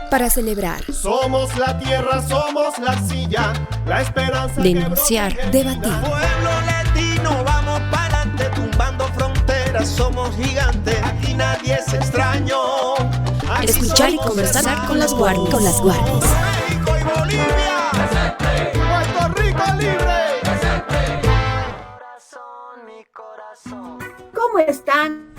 para celebrar, somos la tierra, somos la arcilla, la esperanza, denunciar, debatir. Pueblo latino, vamos para adelante, tumbando fronteras, somos gigantes, aquí nadie es extraño. Aquí escuchar y conversar con las guardias. México y Bolivia, presente. Puerto Rico libre. presente. ¿Cómo están,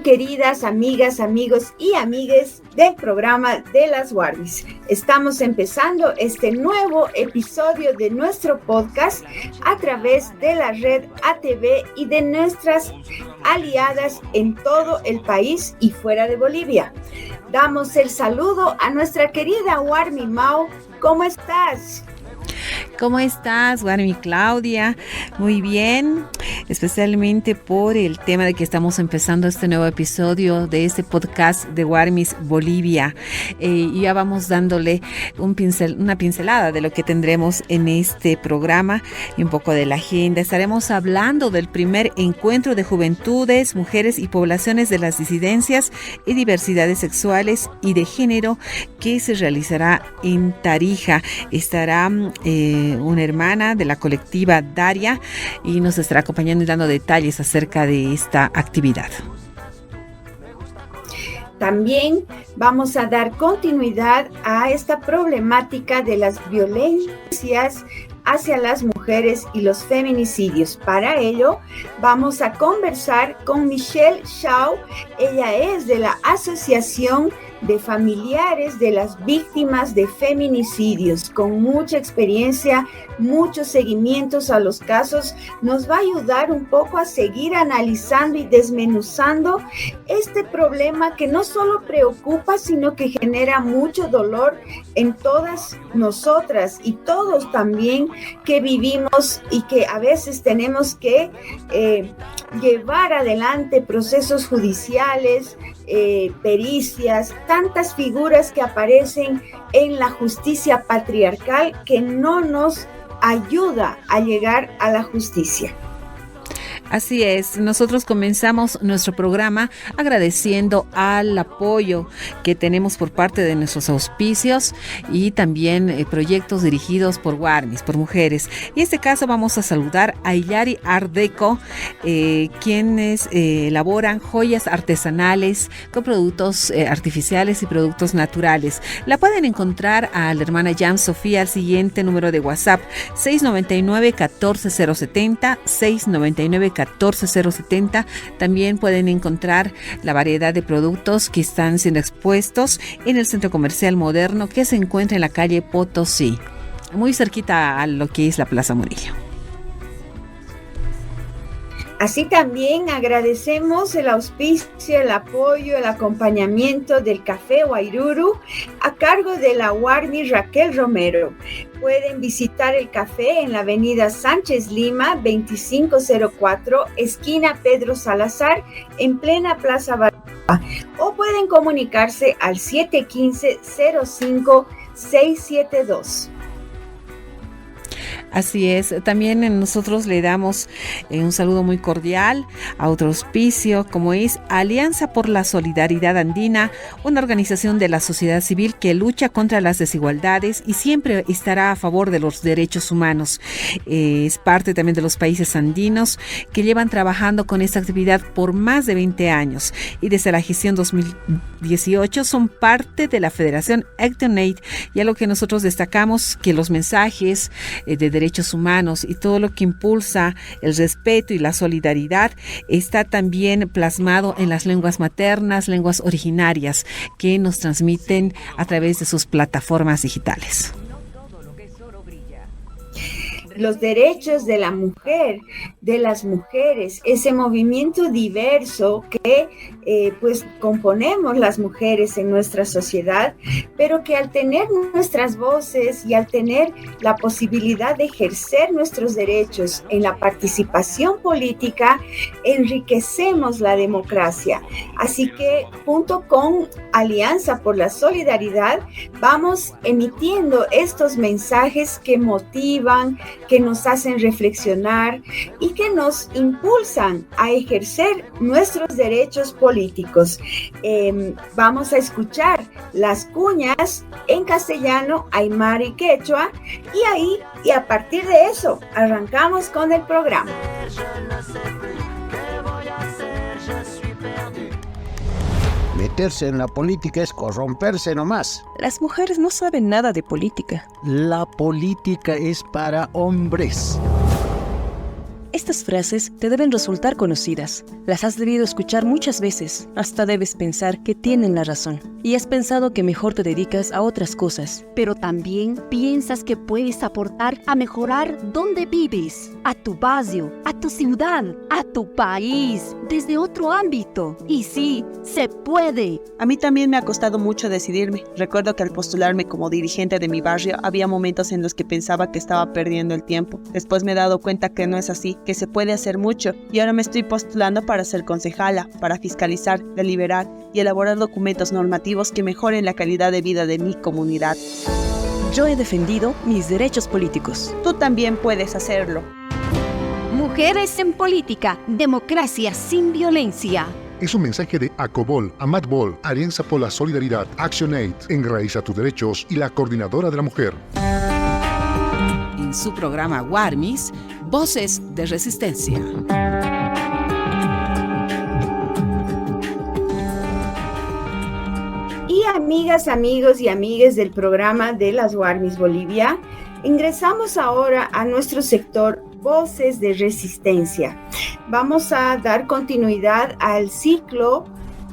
queridas amigas, amigos y amigues del programa de las Guardis? Estamos empezando este nuevo episodio de nuestro podcast a través de la red ATV y de nuestras aliadas en todo el país y fuera de Bolivia. Damos el saludo a nuestra querida Warmi Mao. ¿Cómo estás? ¿Cómo estás, Warmi Claudia? Muy bien, especialmente por el tema de que estamos empezando este nuevo episodio de este podcast de Warmis Bolivia. Y ya vamos dándole una pincelada de lo que tendremos en este programa y un poco de la agenda. Estaremos hablando del primer encuentro de juventudes, mujeres y poblaciones de las disidencias y diversidades sexuales y de género que se realizará en Tarija. Estará una hermana de la colectiva Daria y nos estará acompañando y dando detalles acerca de esta actividad. También vamos a dar continuidad a esta problemática de las violencias hacia las mujeres y los feminicidios. Para ello, vamos a conversar con Michelle Shaw. Ella es de la Asociación de Familiares de las Víctimas de Feminicidios, con mucha experiencia, muchos seguimientos a los casos. Nos va a ayudar un poco a seguir analizando y desmenuzando este problema que no solo preocupa, sino que genera mucho dolor en todas nosotras y todos también que vivimos y que a veces tenemos que llevar adelante procesos judiciales, pericias, tantas figuras que aparecen en la justicia patriarcal que no nos ayuda a llegar a la justicia. Así es, nosotros comenzamos nuestro programa agradeciendo al apoyo que tenemos por parte de nuestros auspicios y también proyectos dirigidos por Warmis, por mujeres. Y en este caso vamos a saludar a Illari Art Deco, quienes elaboran joyas artesanales con productos artificiales y productos naturales. La pueden encontrar a la hermana Jan Sofía al siguiente número de WhatsApp: 699-14070, 699-14070. También pueden encontrar la variedad de productos que están siendo expuestos en el Centro Comercial Moderno, que se encuentra en la calle Potosí, muy cerquita a lo que es la Plaza Murillo. Así también agradecemos el auspicio, el apoyo, el acompañamiento del Café Wairuru a cargo de la Warmi Raquel Romero. Pueden visitar el café en la avenida Sánchez Lima, 2504, esquina Pedro Salazar, en plena Plaza Barba, o pueden comunicarse al 715-05-672. Así es, también nosotros le damos un saludo muy cordial a otro auspicio, como es Alianza por la Solidaridad Andina, una organización de la sociedad civil que lucha contra las desigualdades y siempre estará a favor de los derechos humanos. Es parte también de los países andinos que llevan trabajando con esta actividad por más de 20 años y desde la gestión 2018 son parte de la Federación ActionAid, y a lo que nosotros destacamos que los mensajes de derechos humanos y todo lo que impulsa el respeto y la solidaridad está también plasmado en las lenguas maternas, lenguas originarias que nos transmiten a través de sus plataformas digitales. Los derechos de la mujer, de las mujeres, ese movimiento diverso que pues componemos las mujeres en nuestra sociedad, pero que al tener nuestras voces y al tener la posibilidad de ejercer nuestros derechos en la participación política, enriquecemos la democracia. Así que junto con Alianza por la Solidaridad vamos emitiendo estos mensajes que motivan, que nos hacen reflexionar y que nos impulsan a ejercer nuestros derechos políticos políticos. Vamos a escuchar las cuñas en castellano, aymara y quechua, y a partir de eso arrancamos con el programa. Meterse en la política es corromperse nomás. Las mujeres no saben nada de política. La política es para hombres. Estas frases te deben resultar conocidas. Las has debido escuchar muchas veces. Hasta debes pensar que tienen la razón. Y has pensado que mejor te dedicas a otras cosas. Pero también piensas que puedes aportar a mejorar donde vives, a tu barrio, a tu ciudad, a tu país, desde otro ámbito. Y sí, se puede. A mí también me ha costado mucho decidirme. Recuerdo que al postularme como dirigente de mi barrio, había momentos en los que pensaba que estaba perdiendo el tiempo. Después me he dado cuenta que no es así, que se puede hacer mucho, y ahora me estoy postulando para ser concejala, para fiscalizar, deliberar y elaborar documentos normativos que mejoren la calidad de vida de mi comunidad. Yo he defendido mis derechos políticos. Tú también puedes hacerlo. Mujeres en política, democracia sin violencia. Es un mensaje de ACOBOL, AMATBOL, Alianza por la Solidaridad, ActionAid, Enraiza tus Derechos y la Coordinadora de la Mujer. En su programa Warmis, Voces de Resistencia. Y amigas, amigos y amigues del programa de las Warmis Bolivia, ingresamos ahora a nuestro sector Voces de Resistencia. Vamos a dar continuidad al ciclo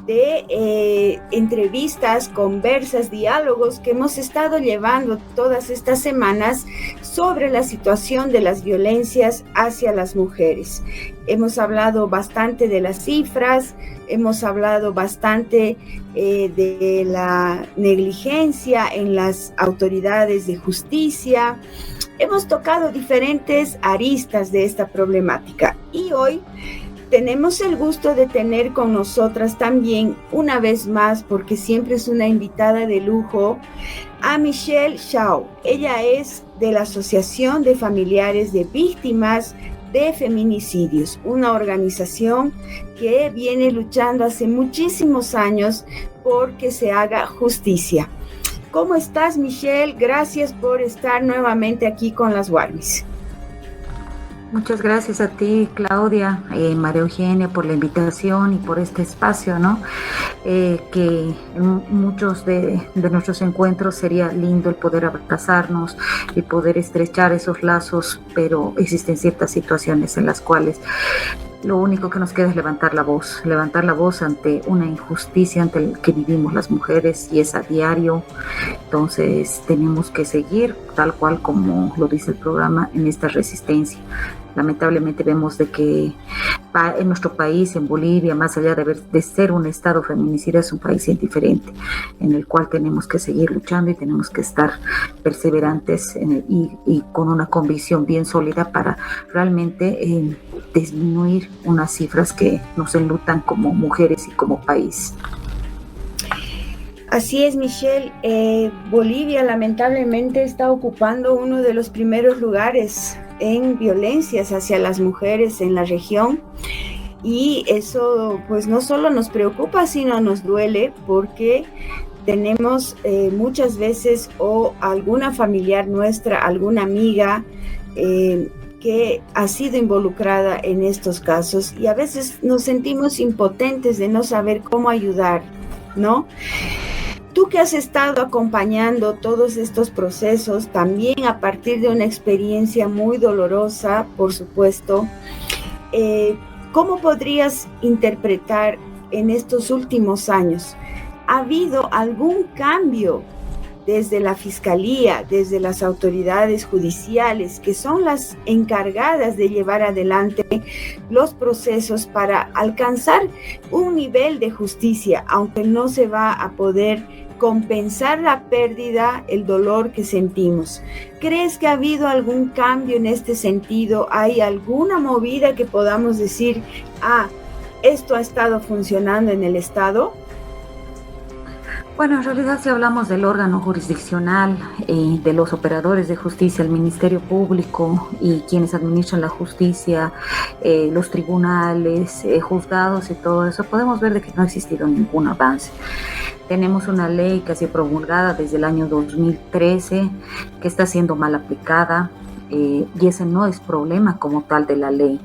de entrevistas, conversas, diálogos que hemos estado llevando todas estas semanas sobre la situación de las violencias hacia las mujeres. Hemos hablado bastante de las cifras, hemos hablado bastante de la negligencia en las autoridades de justicia. Hemos tocado diferentes aristas de esta problemática y hoy tenemos el gusto de tener con nosotras también, una vez más, porque siempre es una invitada de lujo, a Michelle Shaw. Ella es de la Asociación de Familiares de Víctimas de Feminicidios, una organización que viene luchando hace muchísimos años por que se haga justicia. ¿Cómo estás, Michelle? Gracias por estar nuevamente aquí con las Warmis. Muchas gracias a ti, Claudia, María Eugenia, por la invitación y por este espacio, ¿no? Que en muchos de nuestros encuentros sería lindo el poder abrazarnos y poder estrechar esos lazos, pero existen ciertas situaciones en las cuales lo único que nos queda es levantar la voz ante una injusticia ante el que vivimos las mujeres, y es a diario. Entonces tenemos que seguir, tal cual como lo dice el programa, en esta resistencia. Lamentablemente vemos de que en nuestro país, en Bolivia, más allá de ser un estado feminicida, es un país indiferente, en el cual tenemos que seguir luchando y tenemos que estar perseverantes y con una convicción bien sólida para realmente disminuir unas cifras que nos enlutan como mujeres y como país. Así es, Michelle. Bolivia lamentablemente está ocupando uno de los primeros lugares en violencias hacia las mujeres en la región, y eso pues no solo nos preocupa, sino nos duele, porque tenemos muchas veces o alguna familiar nuestra, alguna amiga que ha sido involucrada en estos casos, y a veces nos sentimos impotentes de no saber cómo ayudar, ¿no? Tú que has estado acompañando todos estos procesos, también a partir de una experiencia muy dolorosa, por supuesto, ¿cómo podrías interpretar en estos últimos años? ¿Ha habido algún cambio desde la Fiscalía, desde las autoridades judiciales, que son las encargadas de llevar adelante los procesos para alcanzar un nivel de justicia, aunque no se va a poder compensar la pérdida, el dolor que sentimos? ¿Crees que ha habido algún cambio en este sentido? ¿Hay alguna movida que podamos decir, esto ha estado funcionando en el Estado? Bueno, en realidad si hablamos del órgano jurisdiccional, de los operadores de justicia, el Ministerio Público y quienes administran la justicia, los tribunales, juzgados y todo eso, podemos ver de que no ha existido ningún avance. Tenemos una ley que ha sido promulgada desde el año 2013 que está siendo mal aplicada. Y ese no es problema como tal de la ley.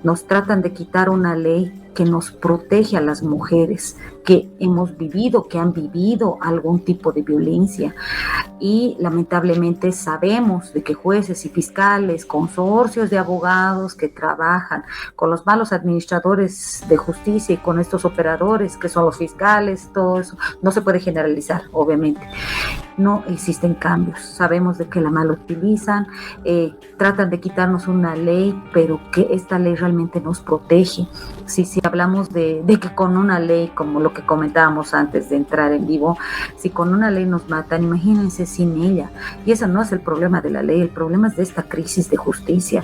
Nos tratan de quitar una ley que nos protege a las mujeres que hemos vivido, que han vivido algún tipo de violencia. Y lamentablemente sabemos de que jueces y fiscales, consorcios de abogados que trabajan con los malos administradores de justicia y con estos operadores que son los fiscales, todo eso, no se puede generalizar, obviamente. No existen cambios. Sabemos de que la mal utilizan, tratan de quitarnos una ley, pero que esta ley realmente nos protege. Si hablamos de que con una ley, como lo que comentábamos antes de entrar en vivo, si con una ley nos matan, imagínense sin ella. Y ese no es el problema de la ley, el problema es de esta crisis de justicia,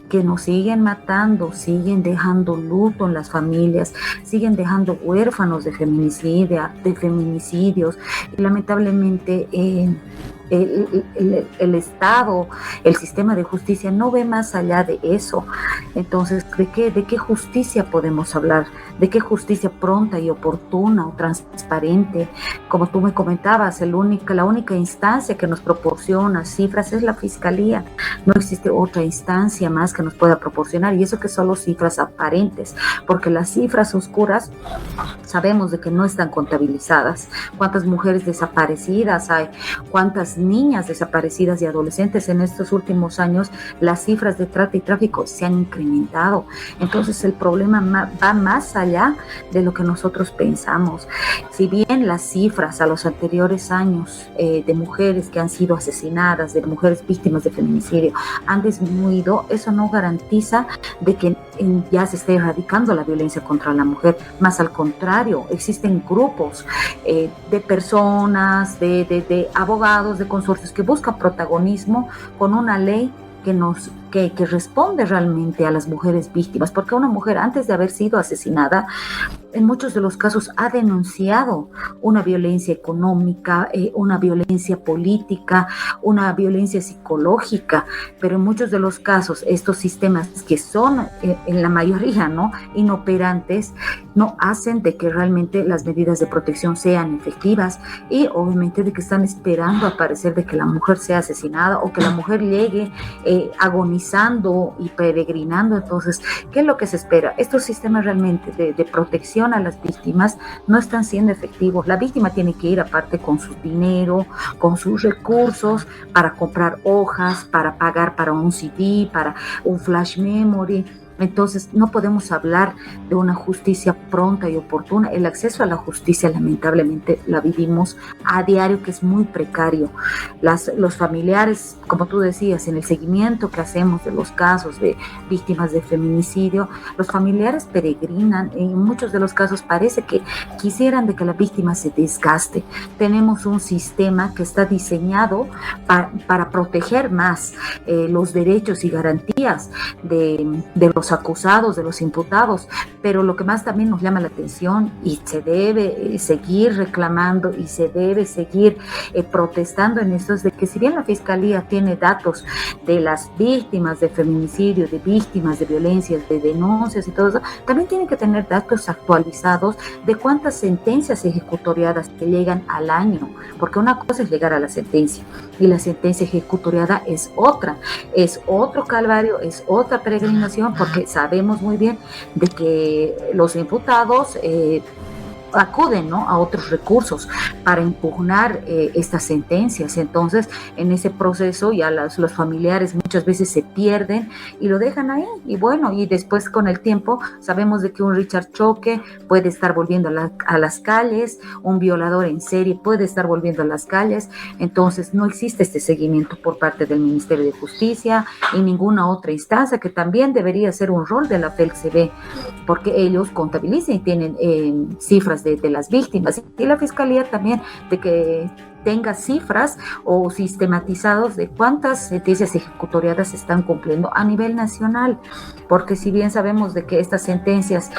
que nos siguen matando, siguen dejando luto en las familias, siguen dejando huérfanos de feminicidios, y lamentablemente el Estado, el sistema de justicia no ve más allá de eso. Entonces, ¿de qué justicia podemos hablar? ¿De qué justicia pronta y oportuna o transparente? Como tú me comentabas, la única instancia que nos proporciona cifras es la Fiscalía. No existe otra instancia más que nos pueda proporcionar, y eso que son las cifras aparentes, porque las cifras oscuras sabemos de que no están contabilizadas. ¿Cuántas mujeres desaparecidas hay? ¿Cuántas niñas desaparecidas y adolescentes en estos últimos años? Las cifras de trata y tráfico se han incrementado. Entonces el problema va más allá de lo que nosotros pensamos. Si bien las cifras a los anteriores años de mujeres que han sido asesinadas, de mujeres víctimas de feminicidio han disminuido, eso no garantiza de que ya se esté erradicando la violencia contra la mujer. Más al contrario, existen grupos de personas, de abogados, de consorcios que buscan protagonismo con una ley que responde realmente a las mujeres víctimas, porque una mujer antes de haber sido asesinada, en muchos de los casos ha denunciado una violencia económica, una violencia política, una violencia psicológica, pero en muchos de los casos estos sistemas que son en la mayoría inoperantes, no hacen de que realmente las medidas de protección sean efectivas, y obviamente de que están esperando aparecer de que la mujer sea asesinada o que la mujer llegue agonizando y peregrinando. Entonces, ¿qué es lo que se espera? Estos sistemas realmente de protección a las víctimas no están siendo efectivos. La víctima tiene que ir aparte con su dinero, con sus recursos, para comprar hojas, para pagar para un CD, para un flash memory. Entonces, no podemos hablar de una justicia pronta y oportuna. El acceso a la justicia, lamentablemente, la vivimos a diario, que es muy precario. Los familiares, como tú decías, en el seguimiento que hacemos de los casos de víctimas de feminicidio, los familiares peregrinan. En muchos de los casos parece que quisieran de que la víctima se desgaste. Tenemos un sistema que está diseñado para proteger más los derechos y garantías de los acusados, de los imputados, pero lo que más también nos llama la atención, y se debe seguir reclamando y se debe seguir protestando en esto, es de que si bien la Fiscalía tiene datos de las víctimas de feminicidio, de víctimas de violencias, de denuncias y todo eso, también tiene que tener datos actualizados de cuántas sentencias ejecutoriadas que llegan al año, porque una cosa es llegar a la sentencia y la sentencia ejecutoriada es otra, es otro calvario, es otra peregrinación, porque sabemos muy bien de que los imputados acuden a otros recursos para impugnar estas sentencias. Entonces, en ese proceso ya los familiares muchas veces se pierden y lo dejan ahí, y bueno, y después con el tiempo sabemos de que un Richard Choque puede estar volviendo a las calles, un violador en serie puede estar volviendo a las calles. Entonces no existe este seguimiento por parte del Ministerio de Justicia y ninguna otra instancia, que también debería ser un rol de la FELCB, porque ellos contabilizan y tienen cifras de las víctimas, y la Fiscalía también de que tenga cifras o sistematizados de cuántas sentencias ejecutoriadas se están cumpliendo a nivel nacional, porque si bien sabemos de que estas sentencias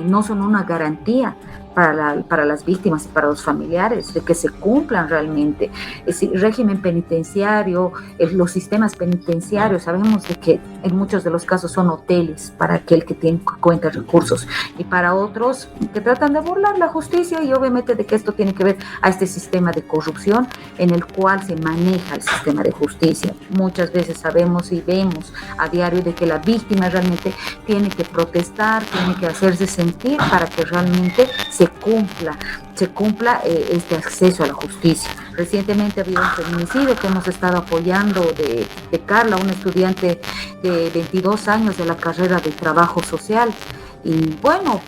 no son una garantía para las víctimas y para los familiares, de que se cumplan realmente. El régimen penitenciario, los sistemas penitenciarios, sabemos de que en muchos de los casos son hoteles para aquel que cuenta recursos, y para otros que tratan de burlar la justicia, y obviamente de que esto tiene que ver a este sistema de corrupción en el cual se maneja el sistema de justicia. Muchas veces sabemos y vemos a diario de que la víctima realmente tiene que protestar, tiene que hacerse sentir para que realmente se cumpla este acceso a la justicia. Recientemente había un feminicidio que hemos estado apoyando de Carla, una estudiante de 22 años de la carrera de trabajo social. Y bueno,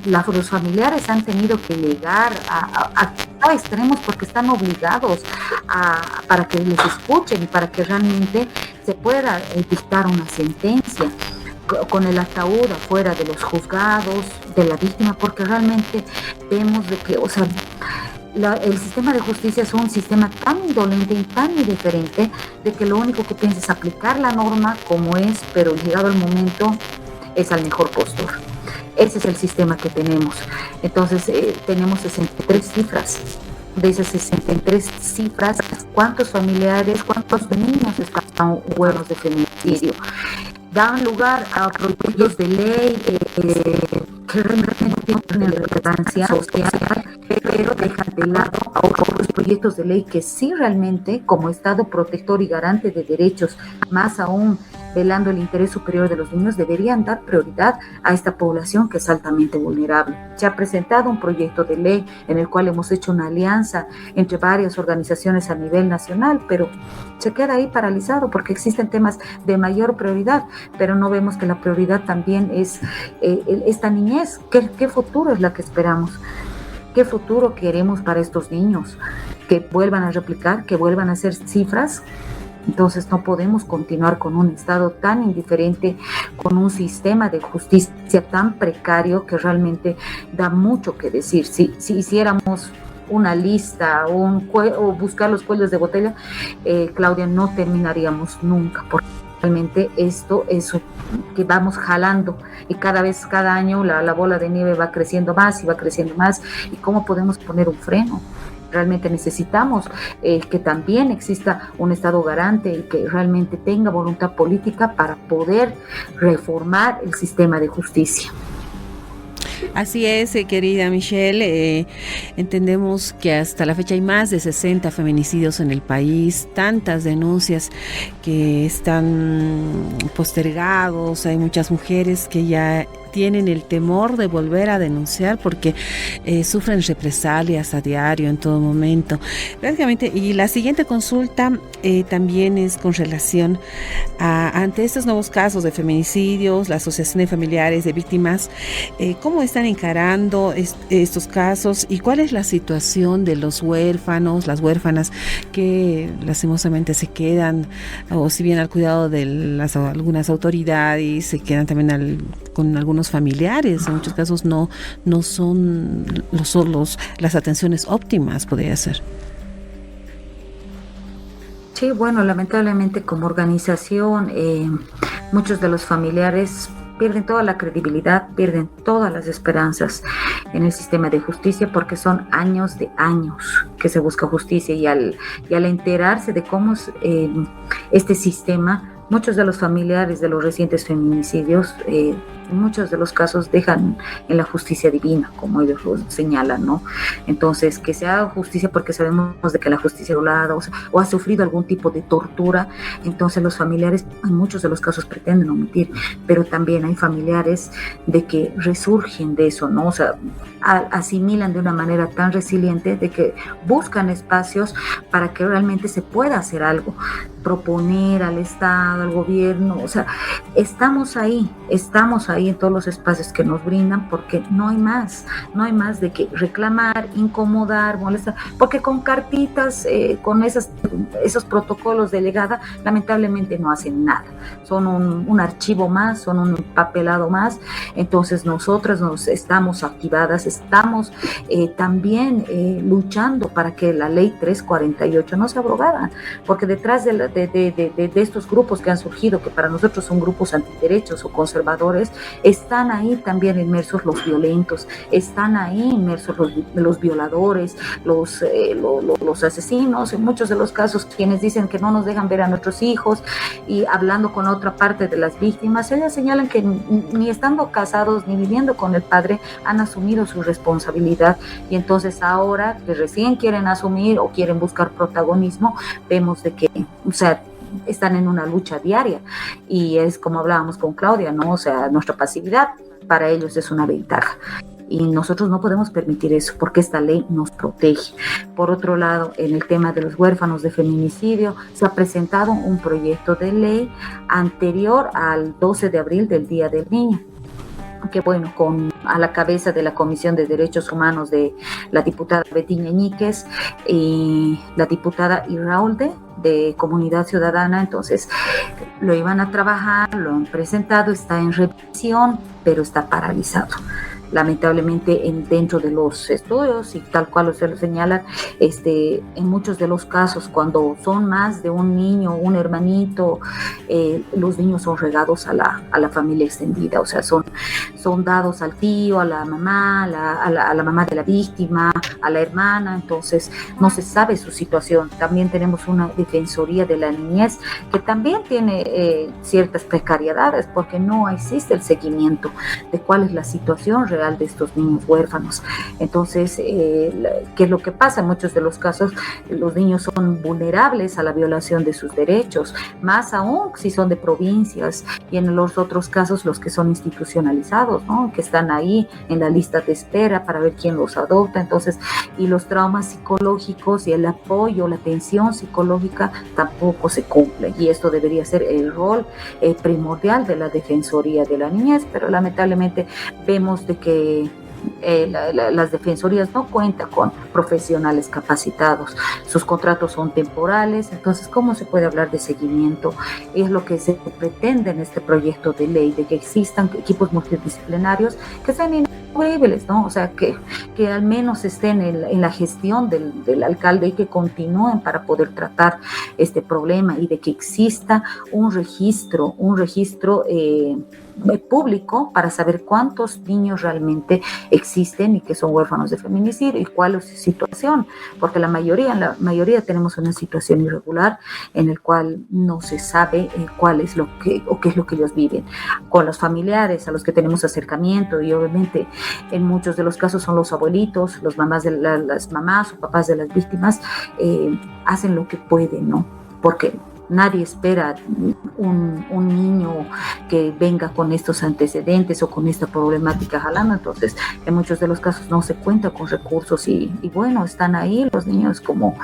los familiares han tenido que llegar a extremos porque están obligados para que les escuchen y para que realmente se pueda dictar una sentencia con el ataúd afuera de los juzgados de la víctima, porque realmente vemos de que, el sistema de justicia es un sistema tan indolente y tan indiferente de que lo único que piensa es aplicar la norma como es, pero llegado el momento es al mejor postor. Ese es el sistema que tenemos. Entonces tenemos 63 cifras. De esas 63 cifras, ¿cuántos familiares, cuántos niños están huérfanos de feminicidio? Dan lugar a proyectos de ley que realmente no tienen relevancia social, pero dejan de lado a otros proyectos de ley que sí realmente, como Estado protector y garante de derechos, más aún velando el interés superior de los niños, deberían dar prioridad a esta población que es altamente vulnerable. Se ha presentado un proyecto de ley en el cual hemos hecho una alianza entre varias organizaciones a nivel nacional, pero se queda ahí paralizado porque existen temas de mayor prioridad, pero no vemos que la prioridad también es esta niñez. ¿Qué futuro es la que esperamos? ¿Qué futuro queremos para estos niños? Que vuelvan a replicar, que vuelvan a ser cifras. Entonces no podemos continuar con un Estado tan indiferente, con un sistema de justicia tan precario que realmente da mucho que decir. Si hiciéramos una lista o buscar los cuellos de botella, Claudia, no terminaríamos nunca, porque realmente esto es que vamos jalando y cada año la bola de nieve va creciendo más y va creciendo más. ¿Y cómo podemos poner un freno? Realmente necesitamos que también exista un Estado garante y que realmente tenga voluntad política para poder reformar el sistema de justicia. Así es, querida Michelle, entendemos que hasta la fecha hay más de 60 feminicidios en el país, tantas denuncias que están postergados, hay muchas mujeres que ya tienen el temor de volver a denunciar porque sufren represalias a diario, en todo momento. Prácticamente, y la siguiente consulta también es con relación ante estos nuevos casos de feminicidios, la Asociación de Familiares de Víctimas, ¿cómo están encarando estos casos y cuál es la situación de los huérfanos, las huérfanas que lastimosamente se quedan, o si bien al cuidado de algunas autoridades, se quedan también con algunos familiares? En muchos casos no son las atenciones óptimas, podría ser. Sí, bueno, lamentablemente como organización muchos de los familiares pierden toda la credibilidad, pierden todas las esperanzas en el sistema de justicia porque son años de años que se busca justicia, y al enterarse de cómo es este sistema, muchos de los familiares de los recientes feminicidios, en muchos de los casos dejan en la justicia divina, como ellos lo señalan, ¿no? Entonces, que se haga justicia porque sabemos de que la justicia violada o ha sufrido algún tipo de tortura, entonces los familiares en muchos de los casos pretenden omitir, pero también hay familiares de que resurgen de eso, ¿no? O sea, asimilan de una manera tan resiliente de que buscan espacios para que realmente se pueda hacer algo, proponer al Estado, al gobierno, o sea, estamos ahí en todos los espacios que nos brindan porque no hay más de que reclamar, incomodar, molestar, porque con cartitas, con esos protocolos de legada, lamentablemente no hacen nada, son un archivo más, son un papelado más. Entonces nosotras nos estamos activadas, estamos también luchando para que la ley 348 no sea abrogada, porque detrás de de estos grupos que han surgido, que para nosotros son grupos antiderechos o conservadores, están ahí también inmersos los violentos, están ahí inmersos los violadores, los asesinos, en muchos de los casos quienes dicen que no nos dejan ver a nuestros hijos. Y hablando con otra parte de las víctimas, ellas señalan que ni estando casados ni viviendo con el padre han asumido su responsabilidad, y entonces ahora que recién quieren asumir o quieren buscar protagonismo, vemos de que, o sea, están en una lucha diaria, y es como hablábamos con Claudia, ¿no? O sea, nuestra pasividad para ellos es una ventaja. Y nosotros no podemos permitir eso porque esta ley nos protege. Por otro lado, en el tema de los huérfanos de feminicidio, se ha presentado un proyecto de ley anterior al 12 de abril del Día del Niño, que bueno, a la cabeza de la Comisión de Derechos Humanos de la diputada Betty Ñañíquez y la diputada Irraolde de Comunidad Ciudadana. Entonces lo iban a trabajar, lo han presentado, está en revisión, pero está paralizado. Lamentablemente dentro de los estudios, y tal cual se lo señalan, en muchos de los casos, cuando son más de un niño, un hermanito, los niños son regados a la familia extendida, o sea, son dados al tío, a la mamá, a la mamá de la víctima, a la hermana. Entonces no se sabe su situación. También tenemos una defensoría de la niñez que también tiene ciertas precariedades, porque no existe el seguimiento de cuál es la situación real de estos niños huérfanos. Entonces, ¿qué es lo que pasa? En muchos de los casos, los niños son vulnerables a la violación de sus derechos, más aún si son de provincias, y en los otros casos los que son institucionalizados, ¿no? Que están ahí en la lista de espera para ver quién los adopta. Entonces, y los traumas psicológicos y el apoyo, la atención psicológica tampoco se cumple, y esto debería ser el rol primordial de la Defensoría de la Niñez, pero lamentablemente vemos de que las defensorías no cuentan con profesionales capacitados, sus contratos son temporales. Entonces, ¿cómo se puede hablar de seguimiento? Es lo que se pretende en este proyecto de ley, de que existan equipos multidisciplinarios que sean inamovibles, ¿no? O sea, que al menos estén en la gestión del alcalde, y que continúen para poder tratar este problema, y de que exista un registro público para saber cuántos niños realmente existen y que son huérfanos de feminicidio y cuál es su situación, porque la mayoría tenemos una situación irregular en el cual no se sabe cuál es qué es lo que ellos viven. Con los familiares a los que tenemos acercamiento, y obviamente en muchos de los casos son los abuelitos, las mamás o papás de las víctimas, hacen lo que pueden, ¿no? Porque nadie espera un niño que venga con estos antecedentes o con esta problemática jalando. Entonces, en muchos de los casos no se cuenta con recursos, y bueno, están ahí los niños como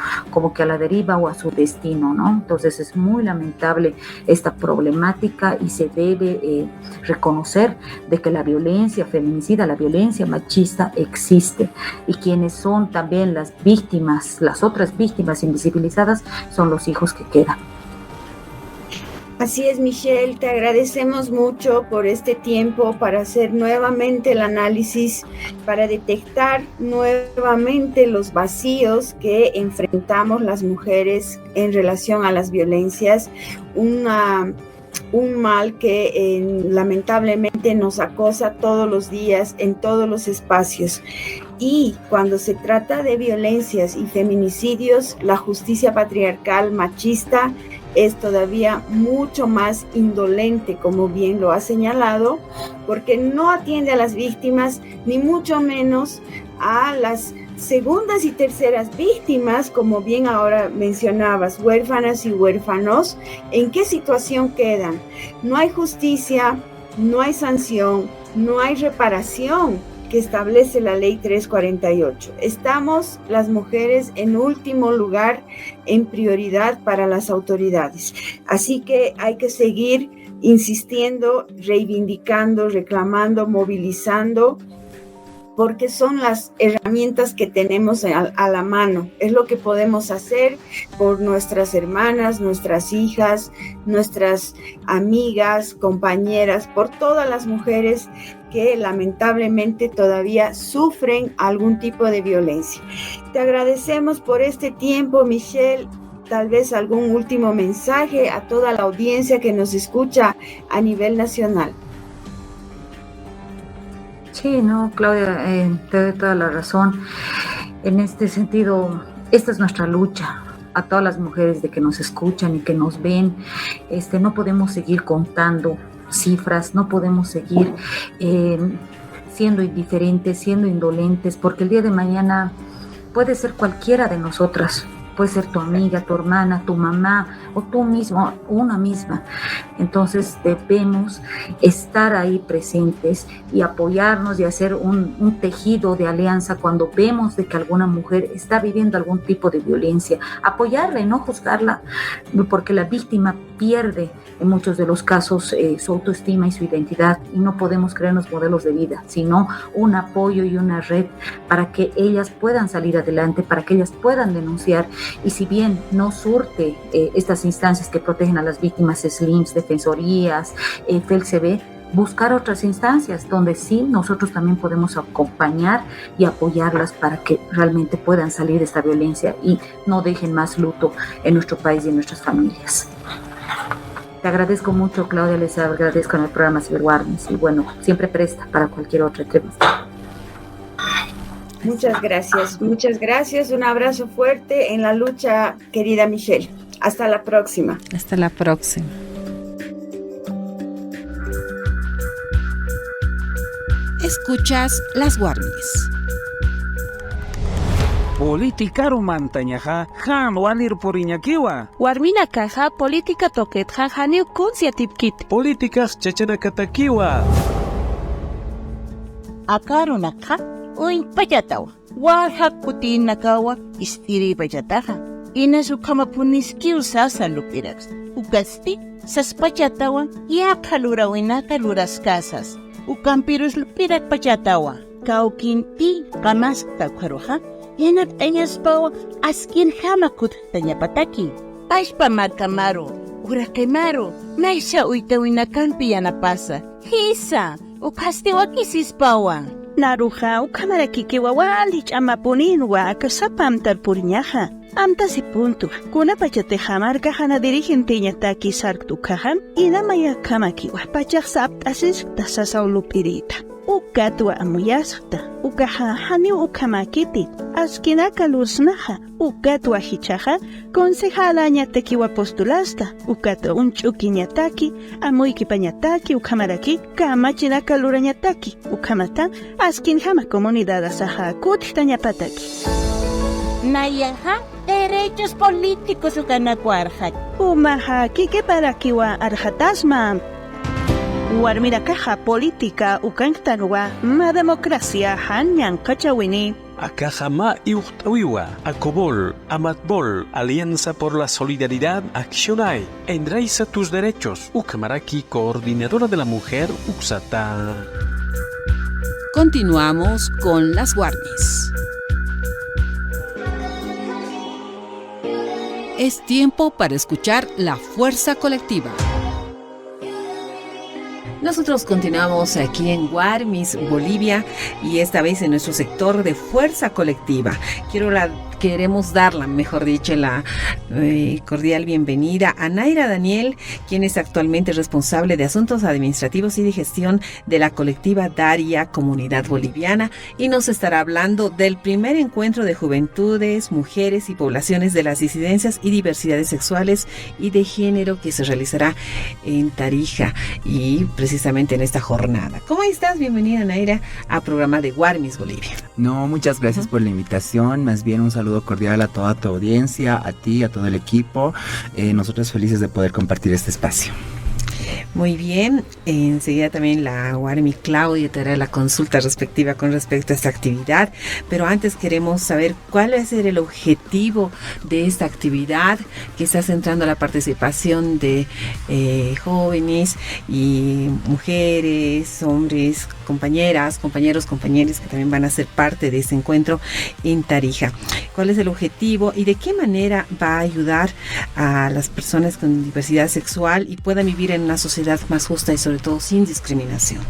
que a la deriva o a su destino, ¿no? Entonces, es muy lamentable esta problemática, y se debe reconocer de que la violencia feminicida, la violencia machista existe, y quienes son también las víctimas, las otras víctimas invisibilizadas, son los hijos que quedan. Así es, Michelle, te agradecemos mucho por este tiempo para hacer nuevamente el análisis, para detectar nuevamente los vacíos que enfrentamos las mujeres en relación a las violencias, un mal que lamentablemente nos acosa todos los días en todos los espacios. Y cuando se trata de violencias y feminicidios, la justicia patriarcal machista es todavía mucho más indolente, como bien lo ha señalado, porque no atiende a las víctimas, ni mucho menos a las segundas y terceras víctimas, como bien ahora mencionabas, huérfanas y huérfanos. ¿En qué situación quedan? No hay justicia, no hay sanción, no hay reparación que establece la ley 348. Estamos las mujeres en último lugar, en prioridad para las autoridades. Así que hay que seguir insistiendo, reivindicando, reclamando, movilizando, porque son las herramientas que tenemos a la mano. Es lo que podemos hacer por nuestras hermanas, nuestras hijas, nuestras amigas, compañeras, por todas las mujeres que lamentablemente todavía sufren algún tipo de violencia. Te agradecemos por este tiempo, Michelle. tal vez algún último mensaje a toda la audiencia que nos escucha a nivel nacional. Sí, no, Claudia, te doy toda la razón. En este sentido, esta es nuestra lucha. A todas las mujeres de que nos escuchan y que nos ven, no podemos seguir contando cifras, no podemos seguir siendo indiferentes, siendo indolentes, porque el día de mañana puede ser cualquiera de nosotras. Puede ser tu amiga, tu hermana, tu mamá o tú mismo, una misma. Entonces debemos estar ahí presentes y apoyarnos y hacer un tejido de alianza cuando vemos de que alguna mujer está viviendo algún tipo de violencia. Apoyarla y no juzgarla, porque la víctima pierde en muchos de los casos su autoestima y su identidad, y no podemos crearnos modelos de vida, sino un apoyo y una red para que ellas puedan salir adelante, para que ellas puedan denunciar. Y si bien no surte estas instancias que protegen a las víctimas, SLIMS, defensorías, FELCB, buscar otras instancias donde sí nosotros también podemos acompañar y apoyarlas para que realmente puedan salir de esta violencia y no dejen más luto en nuestro país y en nuestras familias. Te agradezco mucho, Claudia, les agradezco en el programa Ciberwarmis y bueno, siempre presta para cualquier otra entrevista. Muchas gracias. Un abrazo fuerte en la lucha, querida Michelle. Hasta la próxima. Hasta la próxima. Escuchas las Warmis. Política romantañaja, han walir poriñakiwa. Warmina caja política toquet jajaniu conciatipkit. Políticas chachanacatakiwa. Akarunaka. Uy, payatawa. Wahak putin nakawa, istiri payataja. Ina su kamapuniskiu sasa lupirax. Ukasti, sas payatawa, ya kalura kaluras casas. Ukampirus lupirak payatawa. Kaukinti, kamasta kwaroja. Yenak ayas pawa, askin hamakut tanyapataki. Aishpa markamaro, urakemaro, naisha uitawinakampi yanapasa. Hisa, ukasti wakisis pawa. Naruja ukamarakiki wawalich amapuninwa kasapam tarpuriñaja. Amta si punto. Kuna pachateja marca jana dirigente taki sarktu kahan ina maya kamaki wapachak sapt asis tasasaulupirita. Ukatwa amuyasta. Ukaha hani ukamakiti. Askinaka lusnaja. Ukatwa hichaja. Concejala ñatekiwa postulasta. Ukato unchuki ñataki. Amuiki pañataki ukamaraki. Kamachinaka lura ñataki. Ukamata. Askin jama comunidad asaja kutita ñapataki. Nayaja. Derechos políticos ukanakuarjat. Umaha kike para kiwa arjatasma. Warmira caja política ukanktanwa ma democracia hanyan kachawini. Akajama Iuhtawiwa, Acobol, Amatbol, Alianza por la Solidaridad, Accionai, Enraiza tus derechos, Ucamaraki, Coordinadora de la Mujer, Uxata. Continuamos con las Warmis. Es tiempo para escuchar la fuerza colectiva. Nosotros continuamos aquí en Warmis, Bolivia, y esta vez en nuestro sector de fuerza colectiva. Queremos darla, mejor dicho, la cordial bienvenida a Naira Daniel, quien es actualmente responsable de asuntos administrativos y de gestión de la colectiva Daria Comunidad Boliviana, y nos estará hablando del primer encuentro de juventudes, mujeres y poblaciones de las disidencias y diversidades sexuales y de género que se realizará en Tarija y precisamente en esta jornada. ¿Cómo estás? Bienvenida, Naira, a programa de Warmis Bolivia. No, muchas gracias por la invitación. Más bien un saludo cordial a toda tu audiencia, a ti, a todo el equipo. Nosotros felices de poder compartir este espacio. Muy bien, enseguida también la Warmi Claudia te hará la consulta respectiva con respecto a esta actividad, pero antes queremos saber cuál va a ser el objetivo de esta actividad que está centrando la participación de jóvenes y mujeres, hombres. compañeras, compañeros, compañeras que también van a ser parte de ese encuentro en Tarija. ¿Cuál es el objetivo y de qué manera va a ayudar a las personas con diversidad sexual y puedan vivir en una sociedad más justa y sobre todo sin discriminación?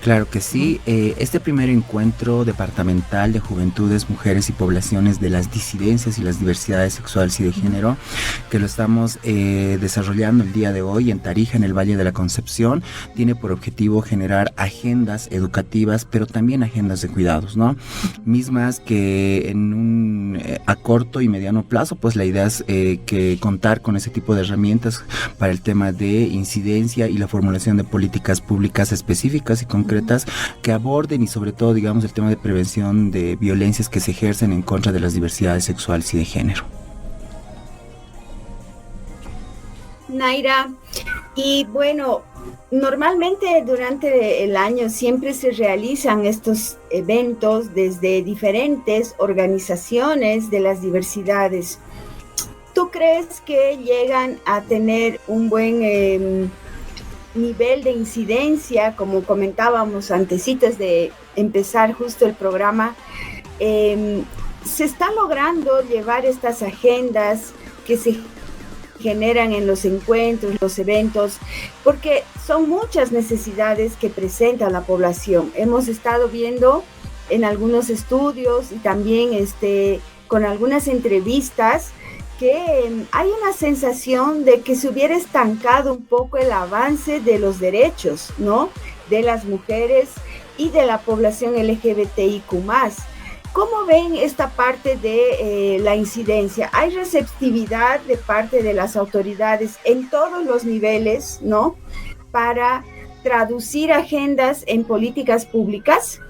Claro que sí. Este primer encuentro departamental de juventudes, mujeres y poblaciones de las disidencias y las diversidades sexuales y de género, que lo estamos desarrollando el día de hoy en Tarija, en el Valle de la Concepción, tiene por objetivo generar agendas educativas, pero también agendas de cuidados, ¿no? Mismas que a corto y mediano plazo, pues la idea es que contar con ese tipo de herramientas para el tema de incidencia y la formulación de políticas públicas específicas y concretas que aborden y sobre todo, digamos, el tema de prevención de violencias que se ejercen en contra de las diversidades sexuales y de género. Naira, y bueno, normalmente durante el año siempre se realizan estos eventos desde diferentes organizaciones de las diversidades. ¿Tú crees que llegan a tener un buen nivel de incidencia, como comentábamos antecitos de empezar justo el programa? ¿Se está logrando llevar estas agendas que se generan en los encuentros, los eventos? Porque son muchas necesidades que presenta la población. Hemos estado viendo en algunos estudios y también con algunas entrevistas que hay una sensación de que se hubiera estancado un poco el avance de los derechos, ¿no?, de las mujeres y de la población LGBTIQ+. ¿Cómo ven esta parte de la incidencia? ¿Hay receptividad de parte de las autoridades en todos los niveles, ¿no?, para traducir agendas en políticas públicas?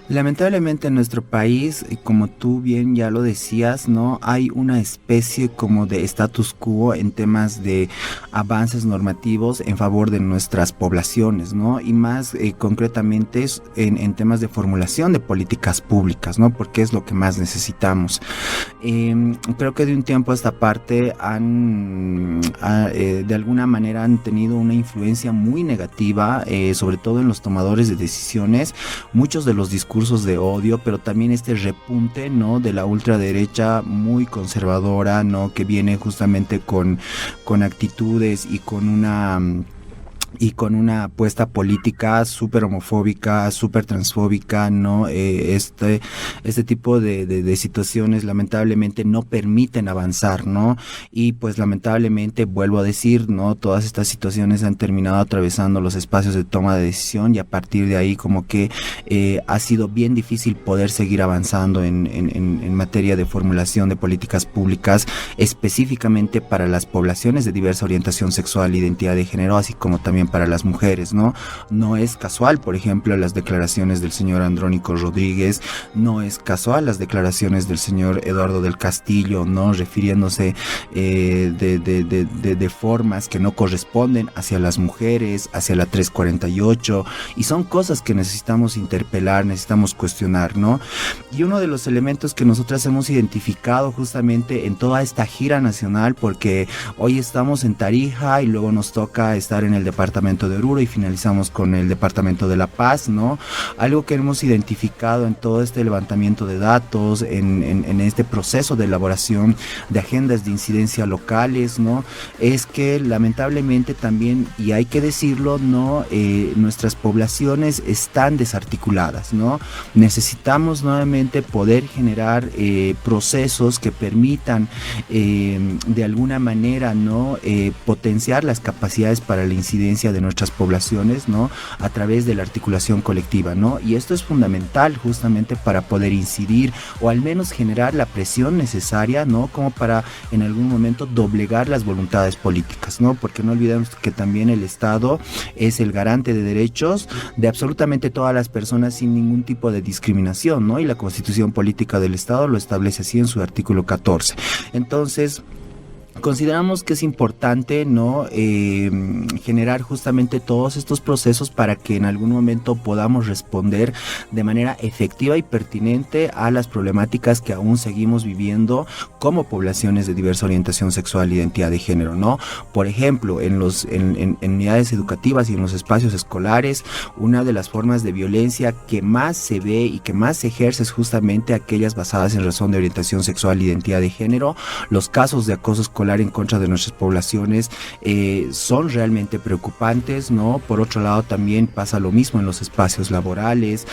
Lamentablemente en nuestro país, como tú bien ya lo decías, ¿no?, hay una especie como de status quo en temas de avances normativos en favor de nuestras poblaciones, ¿no?, y más concretamente en temas de formulación de políticas públicas, ¿no?, porque es lo que más necesitamos. Creo que de un tiempo a esta parte de alguna manera han tenido una influencia muy negativa, sobre todo en los tomadores de decisiones, muchos de los discursos de odio, pero también este repunte, ¿no?, de la ultraderecha muy conservadora, ¿no?, que viene justamente con actitudes y con una apuesta política súper homofóbica, súper transfóbica, ¿no? Este tipo de situaciones lamentablemente no permiten avanzar, ¿no? Y pues lamentablemente, vuelvo a decir, ¿no?, todas estas situaciones han terminado atravesando los espacios de toma de decisión y a partir de ahí como que ha sido bien difícil poder seguir avanzando en materia de formulación de políticas públicas específicamente para las poblaciones de diversa orientación sexual e identidad de género, así como también para las mujeres, ¿no? No es casual, por ejemplo, las declaraciones del señor Andrónico Rodríguez, no es casual las declaraciones del señor Eduardo del Castillo, ¿no?, refiriéndose de formas que no corresponden hacia las mujeres, hacia la 348, y son cosas que necesitamos interpelar, necesitamos cuestionar, ¿no? Y uno de los elementos que nosotras hemos identificado justamente en toda esta gira nacional, porque hoy estamos en Tarija y luego nos toca estar en el departamento de Oruro y finalizamos con el departamento de La Paz, ¿no? Algo que hemos identificado en todo este levantamiento de datos, en este proceso de elaboración de agendas de incidencia locales, ¿no?, es que lamentablemente también, y hay que decirlo, ¿no?, nuestras poblaciones están desarticuladas, ¿no? Necesitamos nuevamente poder generar procesos que permitan de alguna manera, ¿no?, potenciar las capacidades para la incidencia de nuestras poblaciones, ¿no?, a través de la articulación colectiva, ¿no? Y esto es fundamental justamente para poder incidir o al menos generar la presión necesaria, ¿no?, como para en algún momento doblegar las voluntades políticas, ¿no? Porque no olvidemos que también el Estado es el garante de derechos de absolutamente todas las personas sin ningún tipo de discriminación, ¿no? Y la Constitución Política del Estado lo establece así en su artículo 14. Entonces, consideramos que es importante, ¿no? Generar justamente todos estos procesos para que en algún momento podamos responder de manera efectiva y pertinente a las problemáticas que aún seguimos viviendo como poblaciones de diversa orientación sexual e identidad de género, ¿no? Por ejemplo, en unidades educativas y en los espacios escolares, una de las formas de violencia que más se ve y que más se ejerce es justamente aquellas basadas en razón de orientación sexual e identidad de género. Los casos de acoso escolar en contra de nuestras poblaciones son realmente preocupantes, ¿no? Por otro lado, también pasa lo mismo en los espacios laborales,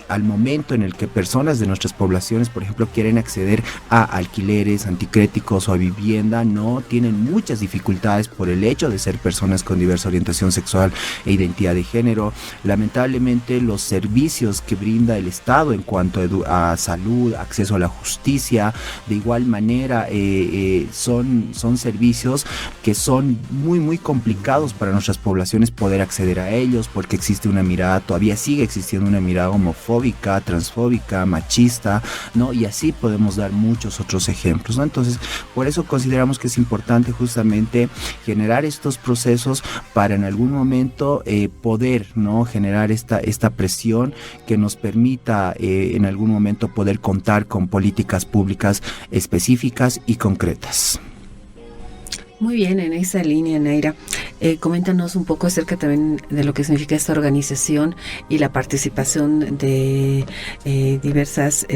al momento en el que personas de nuestras poblaciones, por ejemplo, quieren acceder a alquileres anticréticos o a vivienda, no tienen muchas dificultades por el hecho de ser personas con diversa orientación sexual e identidad de género. Lamentablemente, los servicios que brinda el Estado en cuanto a salud, acceso a la justicia, de igual manera son servicios que son muy complicados para nuestras poblaciones poder acceder a ellos, porque existe una mirada, todavía sigue existiendo una mirada homofóbica, transfóbica, machista, ¿no? Y así podemos dar muchos otros ejemplos, ¿no? Entonces, por eso consideramos que es importante justamente generar estos procesos para en algún momento poder, ¿no? Generar esta presión que nos permita en algún momento poder contar con políticas públicas específicas y concretas. Muy bien, en esa línea, Naira, coméntanos un poco acerca también de lo que significa esta organización y la participación de diversas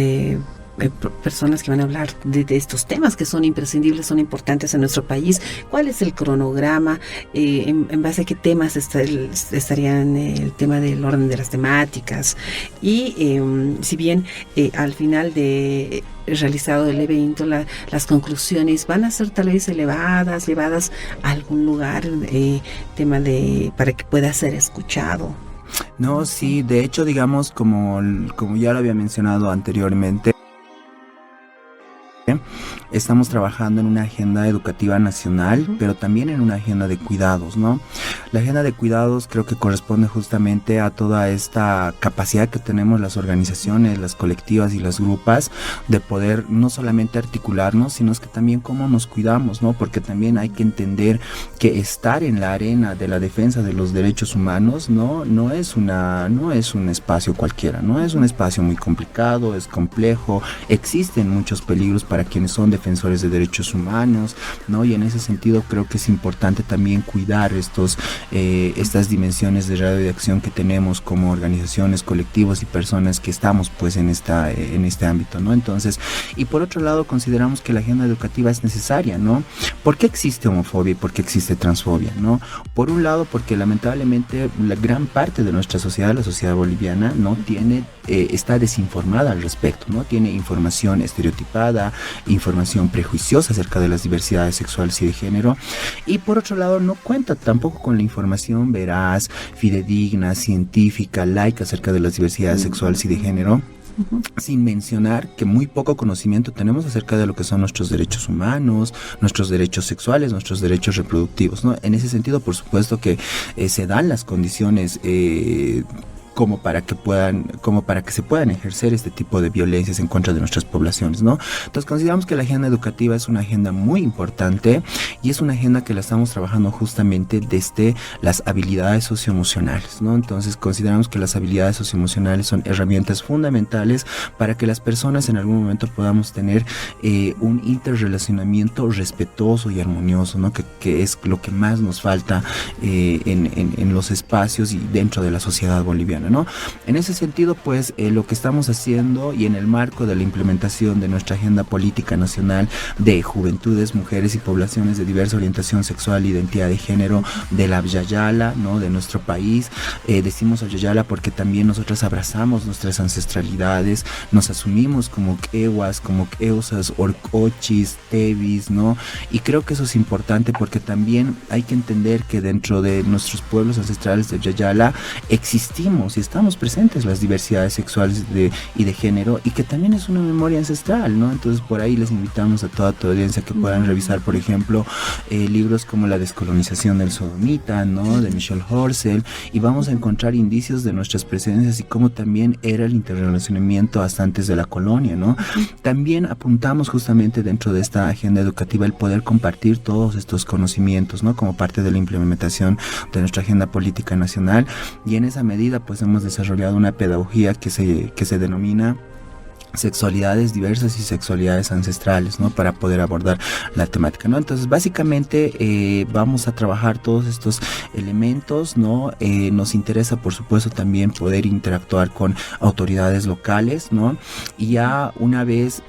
personas que van a hablar de estos temas que son imprescindibles, son importantes en nuestro país. ¿Cuál es el cronograma? ¿En base a qué temas estarían el tema del orden de las temáticas? Y si bien al final de realizado el evento, las conclusiones van a ser tal vez llevadas a algún lugar, para que pueda ser escuchado. No, sí, de hecho, digamos, como ya lo había mencionado anteriormente, estamos trabajando en una agenda educativa nacional, pero también en una agenda de cuidados, ¿no? La agenda de cuidados creo que corresponde justamente a toda esta capacidad que tenemos las organizaciones, las colectivas y las grupas de poder no solamente articularnos, sino que también cómo nos cuidamos, ¿no? Porque también hay que entender que estar en la arena de la defensa de los derechos humanos no es un espacio cualquiera, no es un espacio muy complicado, es complejo, existen muchos peligros para quienes son defensores de derechos humanos, ¿no? Y en ese sentido creo que es importante también cuidar estas dimensiones de radio de acción que tenemos como organizaciones, colectivos y personas que estamos pues en este ámbito, ¿no? Entonces, y por otro lado consideramos que la agenda educativa es necesaria, ¿no? ¿Por qué existe homofobia y por qué existe transfobia, ¿no? Por un lado, porque lamentablemente la gran parte de nuestra sociedad, la sociedad boliviana, no tiene, está desinformada al respecto, ¿no? Tiene información estereotipada, información prejuiciosa acerca de las diversidades sexuales y de género, y por otro lado no cuenta tampoco con la información veraz, fidedigna, científica, laica acerca de las diversidades sexuales y de género. Sin mencionar que muy poco conocimiento tenemos acerca de lo que son nuestros derechos humanos, nuestros derechos sexuales, nuestros derechos reproductivos, ¿no? En ese sentido, por supuesto que se dan las condiciones como para que se puedan ejercer este tipo de violencias en contra de nuestras poblaciones, ¿no? Entonces consideramos que la agenda educativa es una agenda muy importante y es una agenda que la estamos trabajando justamente desde las habilidades socioemocionales, ¿no? Entonces consideramos que las habilidades socioemocionales son herramientas fundamentales para que las personas en algún momento podamos tener un interrelacionamiento respetuoso y armonioso, ¿no? Que es lo que más nos falta en los espacios y dentro de la sociedad boliviana, ¿no? En ese sentido, pues, lo que estamos haciendo y en el marco de la implementación de nuestra agenda política nacional de juventudes, mujeres y poblaciones de diversa orientación sexual e identidad de género de la Abya-Yala, ¿no? De nuestro país, decimos Abya-Yala porque también nosotras abrazamos nuestras ancestralidades, nos asumimos como quehuas, como queusas, orcochis, tevis, ¿no? Y creo que eso es importante porque también hay que entender que dentro de nuestros pueblos ancestrales de Abya-Yala existimos y estamos presentes las diversidades sexuales y de género, y que también es una memoria ancestral, ¿no? Entonces por ahí les invitamos a toda tu audiencia que puedan revisar, por ejemplo, libros como La descolonización del sodomita, ¿no? De Michelle Horzel, y vamos a encontrar indicios de nuestras presencias y cómo también era el interrelacionamiento hasta antes de la colonia, ¿no? También apuntamos justamente dentro de esta agenda educativa el poder compartir todos estos conocimientos, ¿no? Como parte de la implementación de nuestra agenda política nacional, y en esa medida pues hemos desarrollado una pedagogía que se denomina sexualidades diversas y sexualidades ancestrales, ¿no? Para poder abordar la temática, ¿no? Entonces, básicamente vamos a trabajar todos estos elementos, ¿no? Nos interesa, por supuesto, también poder interactuar con autoridades locales, ¿no? Y ya una vez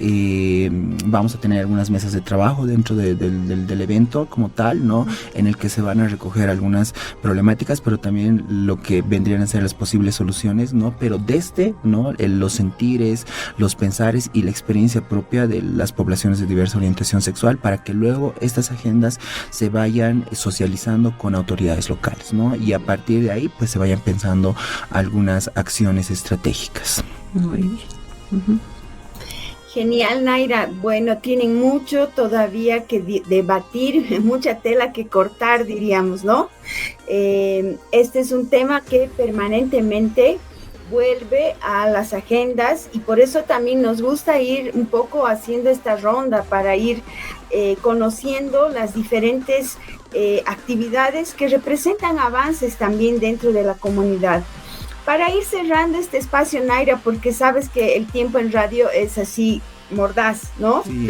vamos a tener algunas mesas de trabajo dentro del evento como tal, ¿no? En el que se van a recoger algunas problemáticas, pero también lo que vendrían a ser las posibles soluciones, ¿no? Pero desde, ¿no? Los sentires, los pensares y la experiencia propia de las poblaciones de diversa orientación sexual, para que luego estas agendas se vayan socializando con autoridades locales, ¿no? Y a partir de ahí pues se vayan pensando algunas acciones estratégicas. Muy bien. Genial, Naira. Bueno, tienen mucho todavía que debatir, mucha tela que cortar, diríamos, ¿no? Este es un tema que permanentemente vuelve a las agendas, y por eso también nos gusta ir un poco haciendo esta ronda para ir conociendo las diferentes actividades que representan avances también dentro de la comunidad. Para ir cerrando este espacio, Naira, porque sabes que el tiempo en radio es así mordaz, ¿no? Sí.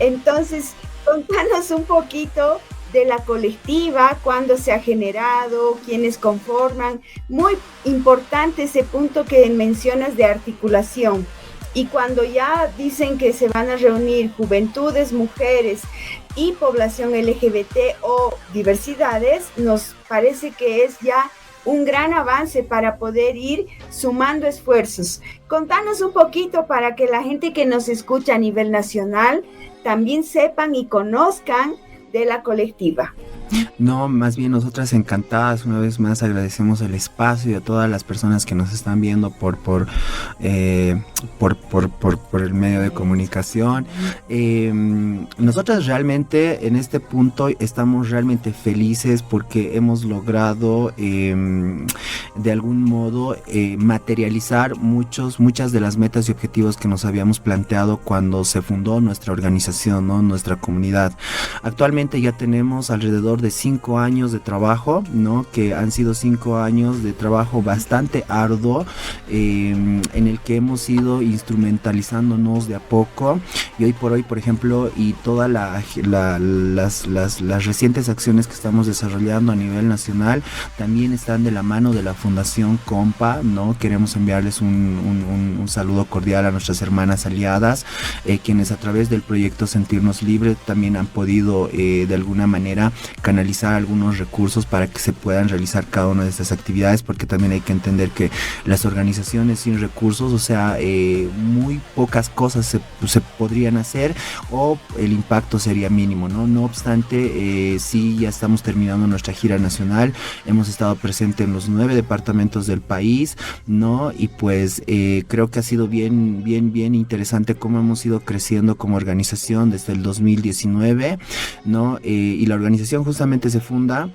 Entonces, contanos un poquito de la colectiva, cuándo se ha generado, quiénes conforman. Muy importante ese punto que mencionas de articulación. Y cuando ya dicen que se van a reunir juventudes, mujeres y población LGBT o diversidades, nos parece que es ya un gran avance para poder ir sumando esfuerzos. Contanos un poquito para que la gente que nos escucha a nivel nacional también sepan y conozcan de la colectiva. No, más bien nosotras encantadas, una vez más agradecemos el espacio y a todas las personas que nos están viendo por el medio de comunicación. Nosotras realmente en este punto estamos realmente felices porque hemos logrado de algún modo materializar muchas de las metas y objetivos que nos habíamos planteado cuando se fundó nuestra organización, ¿no? Nuestra comunidad. Actualmente ya tenemos alrededor de 5 años de trabajo, ¿no? Que han sido 5 años de trabajo bastante arduo, en el que hemos ido instrumentalizándonos de a poco, y hoy por hoy, por ejemplo, y todas las recientes acciones que estamos desarrollando a nivel nacional también están de la mano de la Fundación Compa, ¿no? Queremos enviarles un saludo cordial a nuestras hermanas aliadas, quienes a través del proyecto Sentirnos Libres también han podido de alguna manera canalizar algunos recursos para que se puedan realizar cada una de estas actividades, porque también hay que entender que las organizaciones sin recursos, o sea, muy pocas cosas se podrían hacer o el impacto sería mínimo, ¿no? No obstante, sí, ya estamos terminando nuestra gira nacional, hemos estado presentes en los 9 departamentos del país, ¿no? Y pues creo que ha sido bien interesante cómo hemos ido creciendo como organización desde el 2019, ¿no? Y la organización justamente se funda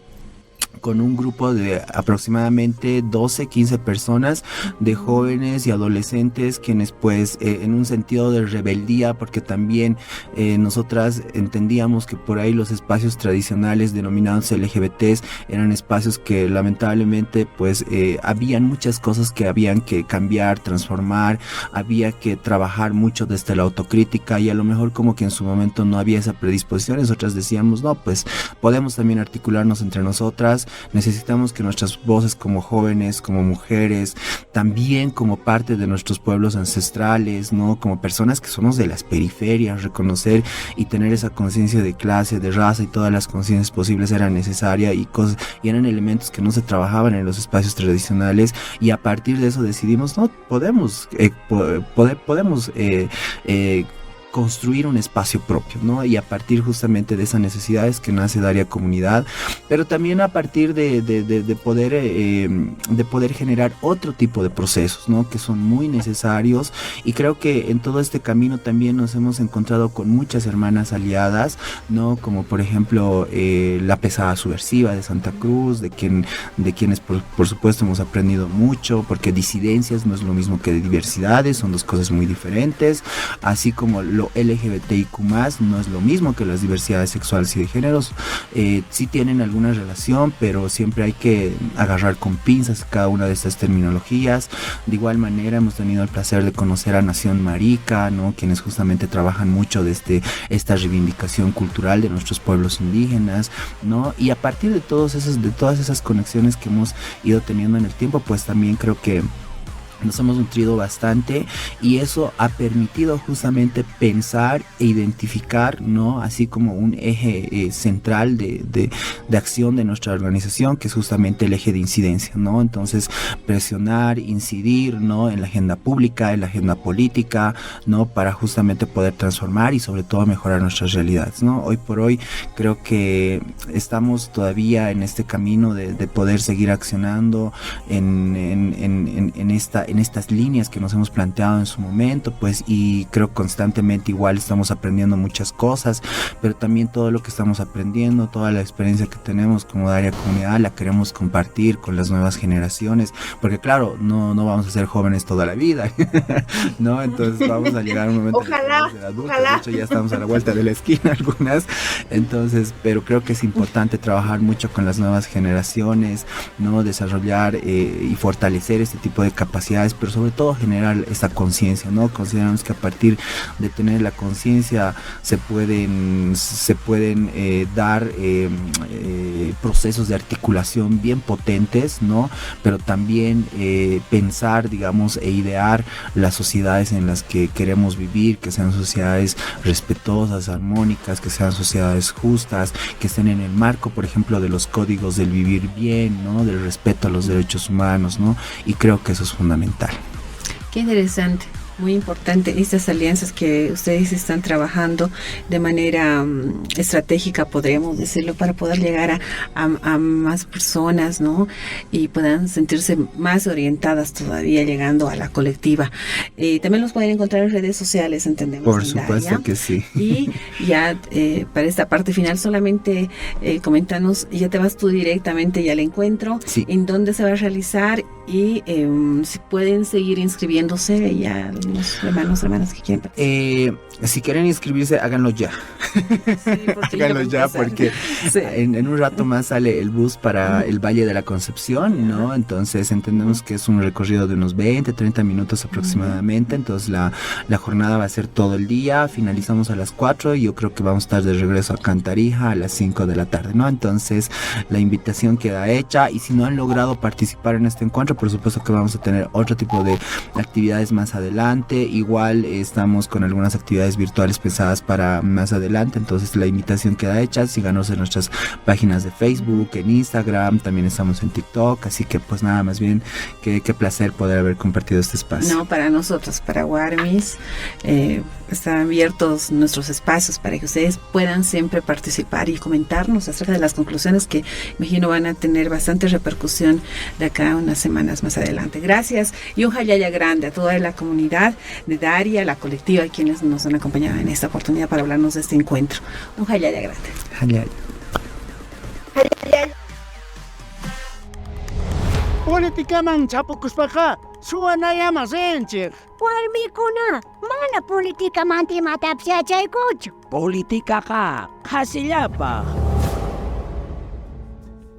con un grupo de aproximadamente 12-15 personas, de jóvenes y adolescentes, quienes pues en un sentido de rebeldía, porque también nosotras entendíamos que por ahí los espacios tradicionales denominados LGBTs eran espacios que lamentablemente pues habían muchas cosas que habían que cambiar, transformar, había que trabajar mucho desde la autocrítica, y a lo mejor como que en su momento no había esa predisposición. Nosotras decíamos, no, pues podemos también articularnos entre nosotras, necesitamos que nuestras voces como jóvenes, como mujeres, también como parte de nuestros pueblos ancestrales, ¿no? Como personas que somos de las periferias, reconocer y tener esa conciencia de clase, de raza y todas las conciencias posibles era necesaria, y eran elementos que no se trabajaban en los espacios tradicionales, y a partir de eso decidimos, no, podemos construir un espacio propio, ¿no? Y a partir justamente de esas necesidades que nace Daria Comunidad, pero también a partir de poder generar otro tipo de procesos, ¿no? Que son muy necesarios, y creo que en todo este camino también nos hemos encontrado con muchas hermanas aliadas, ¿no? Como por ejemplo la Pesada Subversiva de Santa Cruz, de quienes por supuesto hemos aprendido mucho, porque disidencias no es lo mismo que diversidades, son dos cosas muy diferentes, así como lo LGBTIQ+, no es lo mismo que las diversidades sexuales y de géneros. Sí tienen alguna relación, pero siempre hay que agarrar con pinzas cada una de estas terminologías. De igual manera hemos tenido el placer de conocer a Nación Marica, ¿no? Quienes justamente trabajan mucho desde esta reivindicación cultural de nuestros pueblos indígenas, ¿no? Y a partir de todas esas conexiones que hemos ido teniendo en el tiempo, pues también creo que nos hemos nutrido bastante, y eso ha permitido justamente pensar e identificar, ¿no? Así como un eje central de acción de nuestra organización, que es justamente el eje de incidencia, ¿no? Entonces, presionar, incidir, ¿no? En la agenda pública, en la agenda política, ¿no? Para justamente poder transformar y sobre todo mejorar nuestras realidades, ¿no? Hoy por hoy creo que estamos todavía en este camino de poder seguir accionando en estas líneas que nos hemos planteado en su momento, pues, y creo constantemente igual estamos aprendiendo muchas cosas, pero también todo lo que estamos aprendiendo, toda la experiencia que tenemos como Daria Comunidad, la queremos compartir con las nuevas generaciones, porque claro, no vamos a ser jóvenes toda la vida, ¿no? Entonces vamos a llegar a un momento ojalá, de adultos, de hecho ya estamos a la vuelta de la esquina algunas, entonces, pero creo que es importante trabajar mucho con las nuevas generaciones, ¿no? Desarrollar y fortalecer este tipo de capacidades, pero sobre todo generar esta conciencia, ¿no? Consideramos que a partir de tener la conciencia se pueden dar procesos de articulación bien potentes, ¿no? Pero también pensar, digamos, e idear las sociedades en las que queremos vivir, que sean sociedades respetuosas, armónicas, que sean sociedades justas, que estén en el marco, por ejemplo, de los códigos del vivir bien, ¿no? Del respeto a los derechos humanos, ¿no? Y creo que eso es fundamental. Qué interesante. Muy importante estas alianzas que ustedes están trabajando de manera estratégica, podríamos decirlo, para poder llegar a más personas, ¿no? Y puedan sentirse más orientadas todavía llegando a la colectiva. También los pueden encontrar en redes sociales, entendemos. Por supuesto que sí. Y ya para esta parte final solamente coméntanos, ya te vas tú directamente ya al encuentro, sí. En dónde se va a realizar y si pueden seguir inscribiéndose ya los hermanas que quieren. Si quieren inscribirse, háganlo ya. Sí, háganlo ya porque sí. en un rato más sale el bus para el Valle de la Concepción, ¿no? Entonces entendemos que es un recorrido de unos 20-30 minutos aproximadamente. Entonces la jornada va a ser todo el día. Finalizamos a las 4 y yo creo que vamos a estar de regreso a Cantarija a las 5 de la tarde, ¿no? Entonces la invitación queda hecha, y si no han logrado participar en este encuentro, por supuesto que vamos a tener otro tipo de actividades más adelante. Igual estamos con algunas actividades virtuales pensadas para más adelante, entonces la invitación queda hecha. Síganos en nuestras páginas de Facebook, en Instagram, también estamos en TikTok, así que pues nada, más bien qué placer poder haber compartido este espacio. No, para nosotros, para Guarmis, están abiertos nuestros espacios para que ustedes puedan siempre participar y comentarnos acerca de las conclusiones que imagino van a tener bastante repercusión de acá a unas semanas más adelante. Gracias y un jayaya grande a toda la comunidad de Daria, la colectiva, quienes nos han acompañado en esta oportunidad para hablarnos de este encuentro. Un jayaya grande. Jayaya. Politikaman chapukuspaqa suwanayamashinchik. Warmikuna, mana politikamanti matapsiachaykuchu. Politikaqa qhasillapaq.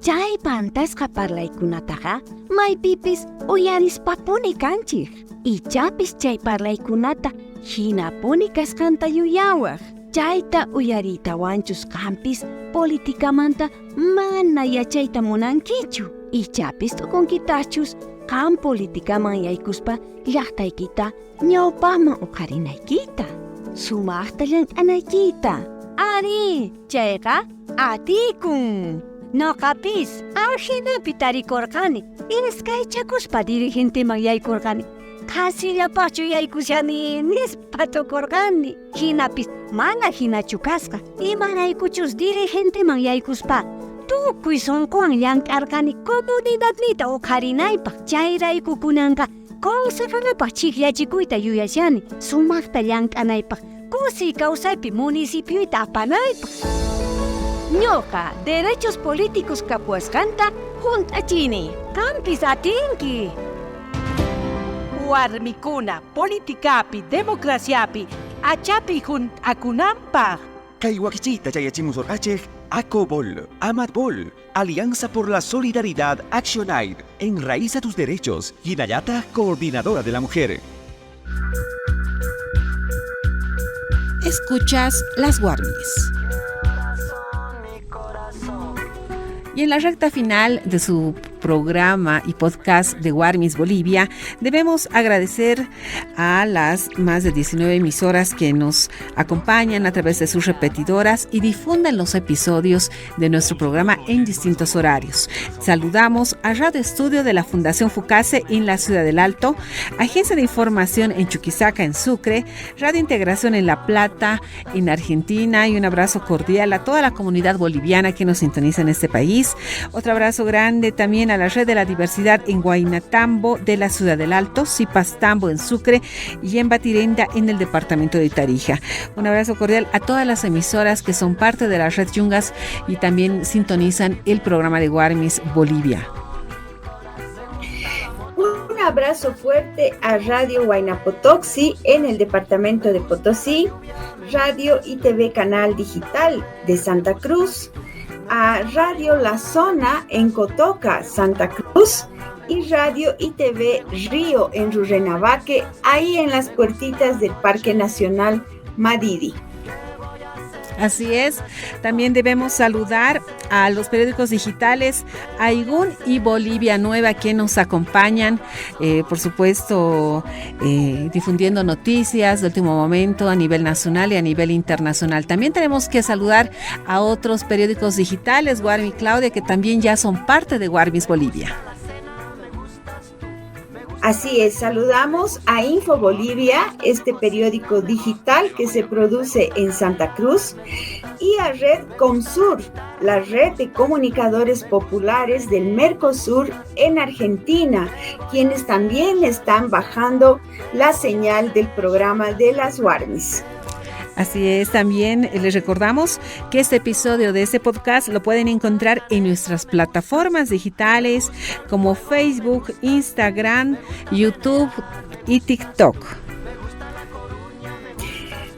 Chay pantasqa parlaykunataqa maypipis uyarispampuni kanchik. Ichapis chay parlaykunata hinapuni kasqanta yuyawaq. Chayta uyariytawanchus qampis politikamanta mana yachayta munankichu. Ichapis tukunkitachus qam politikaman yaykuspa llaqtaykita ñawpaqman uqarinaykita. Sumaqta llank'anaykita. Ari, chayqa atikun. Noqapis awhinapi tarikurqani. Iskaychakuspa dirigenteman yaykurqani. Kasillapachu yaykushani nispato korgani. Hinapis mana hinachukasqa. Imaraykuchus dirigenteman yaykuspa. Tukuy sonkuwan llamk'arqani comunidadnita ukharinaypaq. Chayrayku kunanqa consejonapaq chiqllachikuyta yuyashani. Sumaqta llamk'anaypaq. Kusi kawsaypi municipioyta apanaypaq. Ñoqa derechos políticos kapuasqanta junt'achini. Qampis atinki. Warmikuna politikapi democraciapi achapi junt'akunanpaq. Kay wakichita chayachimusorqachej ACOBOL, AMATBOL, Alianza por la Solidaridad Actionaid, Enraiza tus derechos, Hinayata, coordinadora de la mujer. Escuchas Las Warmis. Y en la recta final de su programa y podcast de Warmis Bolivia, debemos agradecer a las más de 19 emisoras que nos acompañan a través de sus repetidoras y difunden los episodios de nuestro programa en distintos horarios. Saludamos a Radio Estudio de la Fundación FUCASE en la Ciudad del Alto, Agencia de Información en Chuquisaca, en Sucre, Radio Integración en La Plata, en Argentina, y un abrazo cordial a toda la comunidad boliviana que nos sintoniza en este país. Otro abrazo grande también a la Red de la Diversidad en Guaynatambo de la Ciudad del Alto, Cipastambo en Sucre y en Batirenda en el departamento de Tarija. Un abrazo cordial a todas las emisoras que son parte de la Red Yungas y también sintonizan el programa de Warmis Bolivia. Un abrazo fuerte a Radio Huayna Potoxi en el departamento de Potosí, Radio y TV Canal Digital de Santa Cruz, a Radio La Zona en Cotoca, Santa Cruz, y Radio y TV Río en Rurrenabaque, ahí en las puertitas del Parque Nacional Madidi. Así es, también debemos saludar a los periódicos digitales Aigún y Bolivia Nueva que nos acompañan, por supuesto, difundiendo noticias de último momento a nivel nacional y a nivel internacional. También tenemos que saludar a otros periódicos digitales, Warmi Claudia, que también ya son parte de Warmis Bolivia. Así es, saludamos a Info Bolivia, este periódico digital que se produce en Santa Cruz, y a Red Comsur, la red de comunicadores populares del Mercosur en Argentina, quienes también están bajando la señal del programa de las Warmis. Así es, también les recordamos que este episodio de este podcast lo pueden encontrar en nuestras plataformas digitales como Facebook, Instagram, YouTube y TikTok.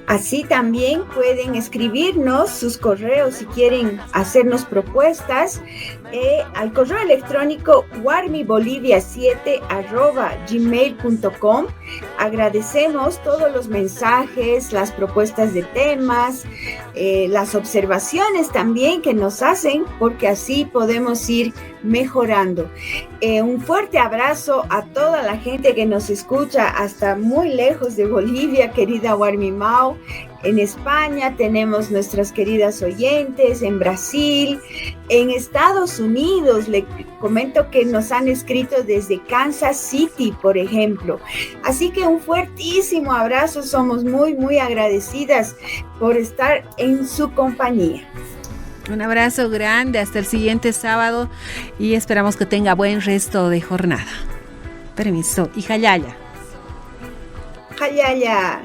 Así también pueden escribirnos sus correos si quieren hacernos propuestas al correo electrónico warmibolivia7@gmail.com. Agradecemos todos los mensajes, las propuestas de temas, las observaciones también que nos hacen, porque así podemos ir mejorando. Un fuerte abrazo a toda la gente que nos escucha hasta muy lejos de Bolivia, querida Warmi Mau. En España tenemos nuestras queridas oyentes, en Brasil, en Estados Unidos. Le comento que nos han escrito desde Kansas City, por ejemplo. Así que un fuertísimo abrazo, somos muy, muy agradecidas por estar en su compañía. Un abrazo grande, hasta el siguiente sábado y esperamos que tenga buen resto de jornada. Permiso, y Jayaya. Jayaya.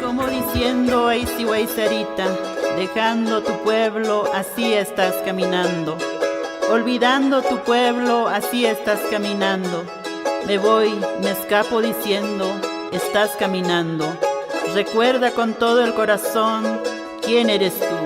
Como diciendo, ay si Sarita, dejando tu pueblo, así estás caminando. Olvidando tu pueblo, así estás caminando. Me voy, me escapo diciendo, estás caminando. Recuerda con todo el corazón, ¿quién eres tú?